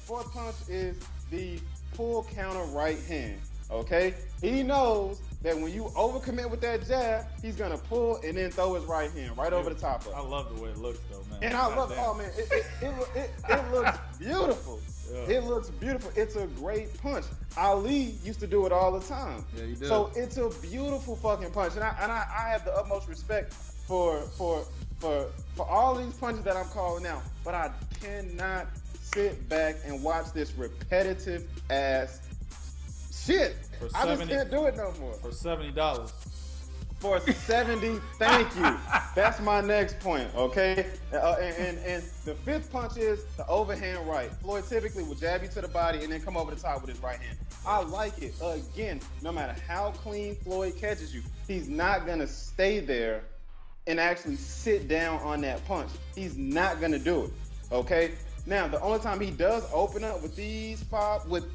fourth punch is the pull counter right hand. Okay, he knows that when you overcommit with that jab, he's gonna pull and then throw his right hand right over the top of it. I love the way it looks, though, man. And I love, oh man, it looks beautiful. Yeah. It looks beautiful. It's a great punch. Ali used to do it all the time. Yeah, he did. So it's a beautiful fucking punch, and I have the utmost respect for all these punches that I'm calling out. But I cannot sit back and watch this repetitive ass shit. I just can't do it no more. For $70. For 70, thank you. That's my next point, okay? And the fifth punch is the overhand right. Floyd typically will jab you to the body and then come over the top with his right hand. I like it. Again, no matter how clean Floyd catches you, he's not gonna stay there and actually sit down on that punch. He's not gonna do it, okay? Now, the only time he does open up with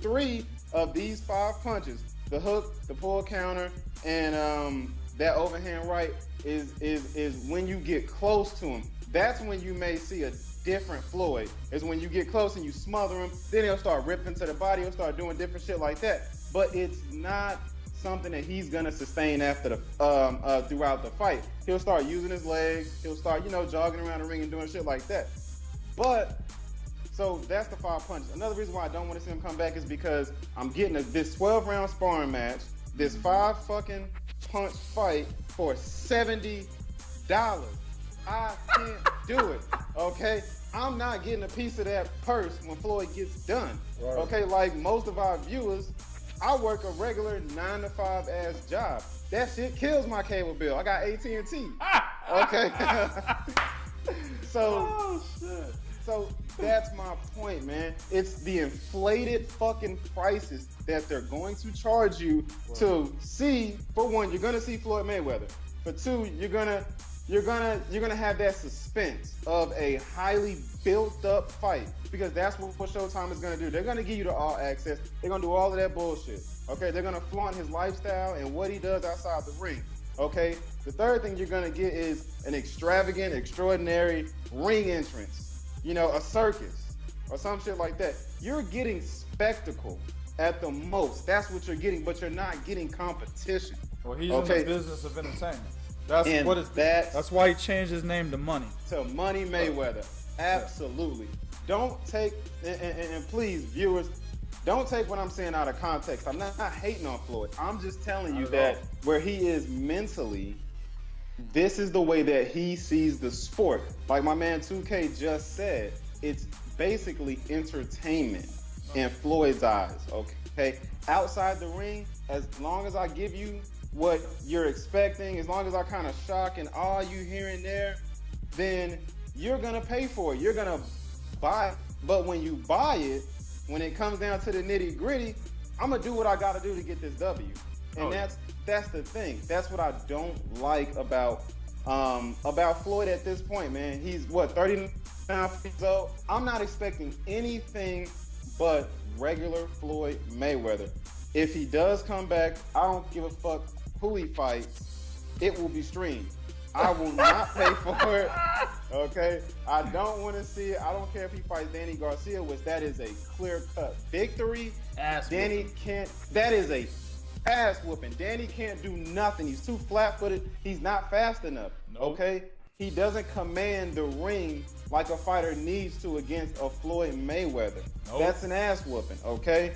three of these 5 punches, the hook, the pull counter, and that overhand right is when you get close to him. That's when you may see a different Floyd. Is when you get close and you smother him, then he'll start ripping to the body, he'll start doing different shit like that. But it's not something that he's gonna sustain after the throughout the fight. He'll start using his legs, he'll start, jogging around the ring and doing shit like that. But so that's the 5 punches. Another reason why I don't want to see him come back is because I'm getting this 12-round sparring match, this 5 fucking punch fight for $70. I can't do it, okay? I'm not getting a piece of that purse when Floyd gets done, right. Okay? Like most of our viewers, I work a regular 9-to-5 ass job. That shit kills my cable bill. I got AT&T, okay? Oh, shit. So that's my point, man. It's the inflated fucking prices that they're going to charge you to see. For one, you're gonna see Floyd Mayweather. For two, you're gonna have that suspense of a highly built up fight, because that's what Showtime is gonna do. They're gonna give you the all access. They're gonna do all of that bullshit. Okay, they're gonna flaunt his lifestyle and what he does outside the ring. Okay, the third thing you're gonna get is an extravagant, extraordinary ring entrance. A circus or some shit like that. You're getting spectacle at the most. That's what you're getting, but you're not getting competition. Well, he's in the business of entertainment. That's why he changed his name to Money. To Money Mayweather. Absolutely. Don't take, and please, viewers, don't take what I'm saying out of context. I'm not hating on Floyd. I'm just telling you that where he is mentally, this is the way that he sees the sport. Like my man 2K just said, it's basically entertainment in Floyd's eyes, okay? Outside the ring, as long as I give you what you're expecting, as long as I kind of shock and awe you here and there, then you're gonna pay for it. You're gonna buy it. But when you buy it, when it comes down to the nitty gritty, I'm gonna do what I gotta do to get this W. And that's the thing. That's what I don't like about Floyd at this point, man. He's 39 years old. I'm not expecting anything but regular Floyd Mayweather. If he does come back, I don't give a fuck who he fights. It will be streamed. I will not pay for it. Okay? I don't want to see it. I don't care if he fights Danny Garcia, which that is a clear-cut victory. That is a ass whooping. Danny can't do nothing. He's too flat-footed. He's not fast enough. Okay? He doesn't command the ring like a fighter needs to against a Floyd Mayweather. That's an ass whooping, okay?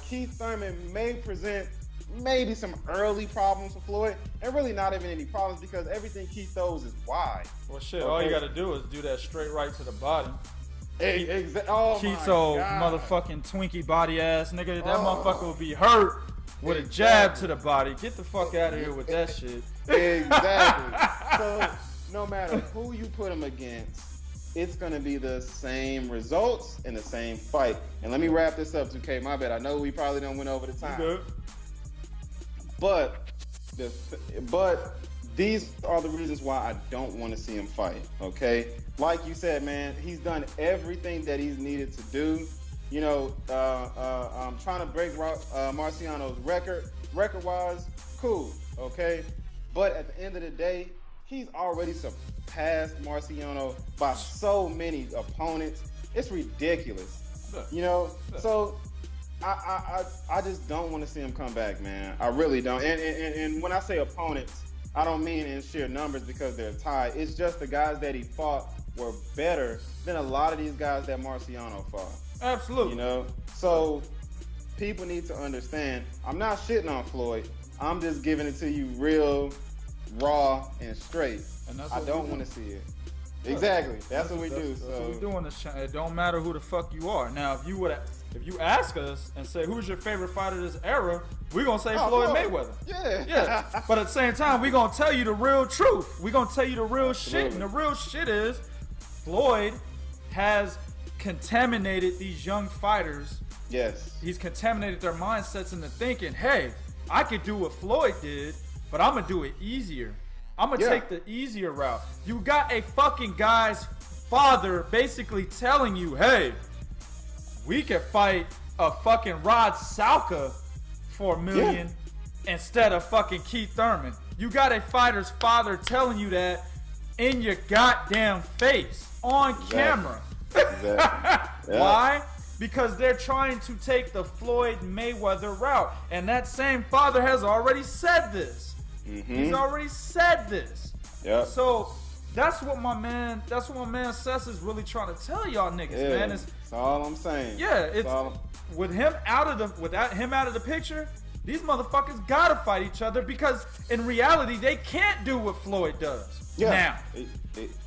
Keith Thurman may present maybe some early problems for Floyd, and really not even any problems because everything Keith throws is wide. Well, shit, all you got to do is do that straight right to the body. Oh Keith's old motherfucking Twinkie body ass nigga, that motherfucker will be hurt with a jab to the body. Get the fuck out of here with that shit. Exactly. So no matter who you put him against, it's gonna be the same results and the same fight. And let me wrap this up, 2K. My bad. I know we probably don't went over the time. Good. But these are the reasons why I don't want to see him fight. Okay, like you said, man, he's done everything that he's needed to do. I'm trying to break Marciano's record-wise, cool, okay? But at the end of the day, he's already surpassed Marciano by so many opponents. It's ridiculous. You know, so I just don't want to see him come back, man. I really don't. And when I say opponents, I don't mean in sheer numbers because they're tied. It's just the guys that he fought were better than a lot of these guys that Marciano fought. Absolutely. You know, so people need to understand. I'm not shitting on Floyd. I'm just giving it to you real, raw, and straight. And that's I don't want to see it. Exactly. That's what we do. That's So what we do on this channel. It don't matter who the fuck you are. Now, if you ask us and say who's your favorite fighter this era, we're gonna say Floyd Mayweather. Yeah. But at the same time, we're gonna tell you the real truth. We're gonna tell you the real shit. And the real shit is Floyd has contaminated these young fighters. Yes. He's contaminated their mindsets into thinking, hey, I could do what Floyd did, but I'm gonna do it easier. I'm gonna take the easier route. You got a fucking guy's father basically telling you, hey, we could fight a fucking Rod Salka for $1 million instead of fucking Keith Thurman. You got a fighter's father telling you that in your goddamn face on camera. Exactly. Why? Because they're trying to take the Floyd Mayweather route. And that same father has already said this. He's already said this. So that's what my man Sess is really trying to tell y'all niggas, man. That's all I'm saying. Yeah, it's with him out of the picture, these motherfuckers gotta fight each other because in reality they can't do what Floyd does. Now.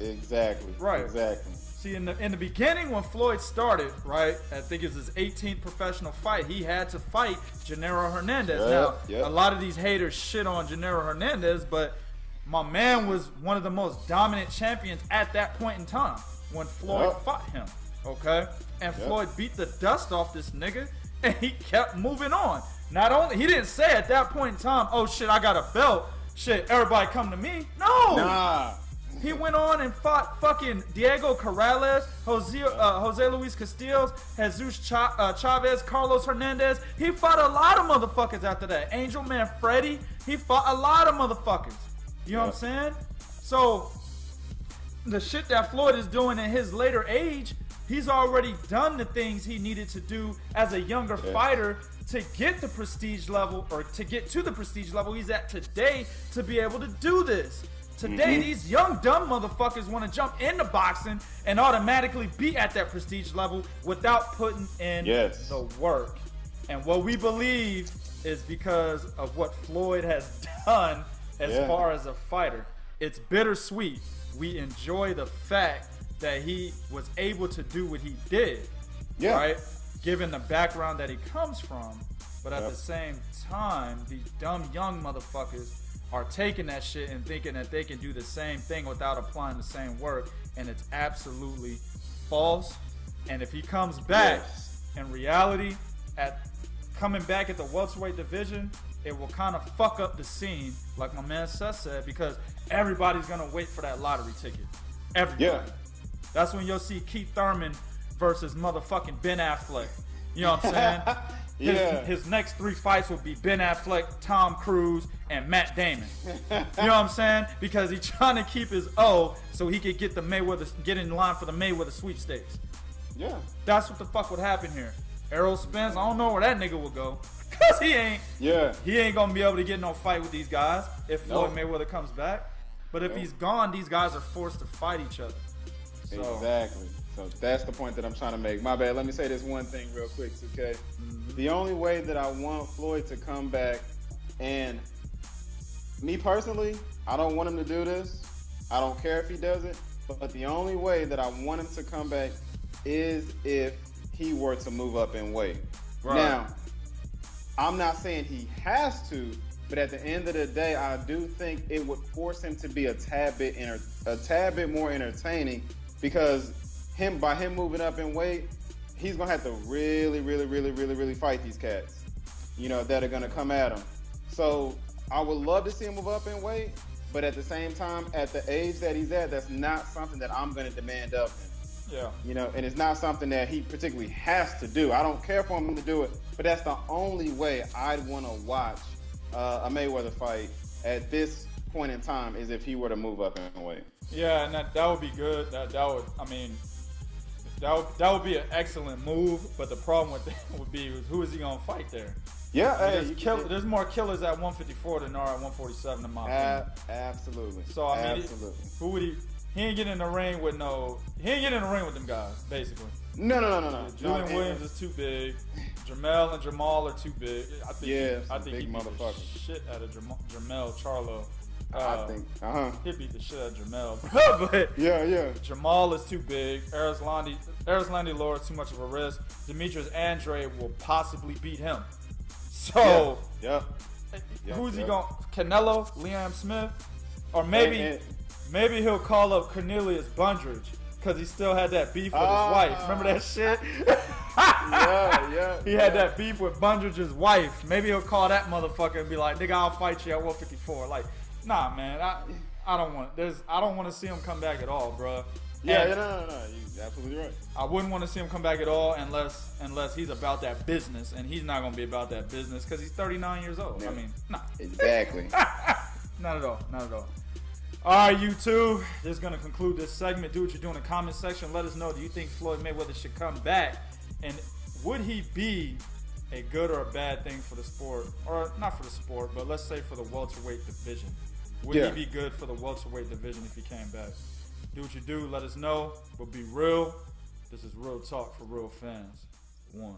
Exactly. Right. Exactly. See, in the beginning when Floyd started, right, I think it was his 18th professional fight, he had to fight Gennaro Hernandez. A lot of these haters shit on Gennaro Hernandez, but my man was one of the most dominant champions at that point in time when Floyd fought him, okay? And Floyd beat the dust off this nigga, and he kept moving on. Not only, he didn't say at that point in time, oh shit, I got a belt, shit, everybody come to me. No! Nah. He went on and fought fucking Diego Corrales, Jose Luis Castillos, Jesus Chavez, Carlos Hernandez. He fought a lot of motherfuckers after that. Angel Man Freddy, he fought a lot of motherfuckers. You know what I'm saying? So, the shit that Floyd is doing in his later age, he's already done the things he needed to do as a younger fighter to get the prestige level, or to get to the prestige level he's at today to be able to do this. Today, these young dumb motherfuckers want to jump into boxing and automatically be at that prestige level without putting in the work. And what we believe is because of what Floyd has done as far as a fighter. It's bittersweet. We enjoy the fact that he was able to do what he did, right? Given the background that he comes from. But at the same time, these dumb young motherfuckers are taking that shit and thinking that they can do the same thing without applying the same work, and it's absolutely false. And if he comes back, in reality, at coming back at the welterweight division, it will kind of fuck up the scene, like my man Seth said, because everybody's gonna wait for that lottery ticket. Everybody. That's when you'll see Keith Thurman versus motherfucking Ben Affleck. You know what I'm saying? His next 3 fights will be Ben Affleck, Tom Cruise, and Matt Damon. You know what I'm saying? Because he's trying to keep his O so he could get get in line for the Mayweather sweepstakes. That's what the fuck would happen here. Errol Spence, I don't know where that nigga will go. Cause he ain't gonna be able to get no fight with these guys if Floyd Mayweather comes back. But if he's gone, these guys are forced to fight each other. So. Exactly. So that's the point that I'm trying to make. My bad. Let me say this one thing real quick, okay? The only way that I want Floyd to come back, and me personally, I don't want him to do this. I don't care if he does it. But the only way that I want him to come back is if he were to move up in weight. Now, I'm not saying he has to, but at the end of the day, I do think it would force him to be a tad bit more entertaining, because by him moving up in weight, he's gonna have to really fight these cats, you know, that are gonna come at him. So I would love to see him move up in weight, but at the same time, at the age that he's at, that's not something that I'm gonna demand of him. You know, and it's not something that he particularly has to do. I don't care for him to do it, but that's the only way I'd want to watch a Mayweather fight at this point in time, is if he were to move up in weight. Yeah, and that would be good. That would, I mean, That would be an excellent move, but the problem with that would be who is he gonna fight there? Yeah, There's more killers at 154 than there are at 147 in my opinion. Absolutely. So I mean, absolutely. Who would he? He ain't getting in the ring with He ain't getting in the ring with them guys, basically. No. Julian Williams is too big. Jamel and Jamal are too big. I think he beat the shit out of Jamel Charlo. I think. He beat the shit out of Jamel. But yeah. Jamal is too big. Erislandy Law is too much of a risk. Demetrius Andre will possibly beat him. So, who's he going? Canelo, Liam Smith, or maybe he'll call up Cornelius Bundridge because he still had that beef with his wife. Remember that shit? yeah. He had that beef with Bundridge's wife. Maybe he'll call that motherfucker and be like, "Nigga, I'll fight you at 154." Like, nah, man, I don't want to see him come back at all, bro. No. You're absolutely right. I wouldn't want to see him come back at all unless he's about that business, and he's not gonna be about that business because he's 39 years old. Yeah. I mean, nah. Exactly. Not at all. All right, you two. This is gonna conclude this segment. Do what you do in the comment section. Let us know. Do you think Floyd Mayweather should come back, and would he be a good or a bad thing for the sport, or not for the sport, but let's say for the welterweight division? Would he be good for the welterweight division if he came back? Do what you do. Let us know. But be real. This is real talk for real fans. 1.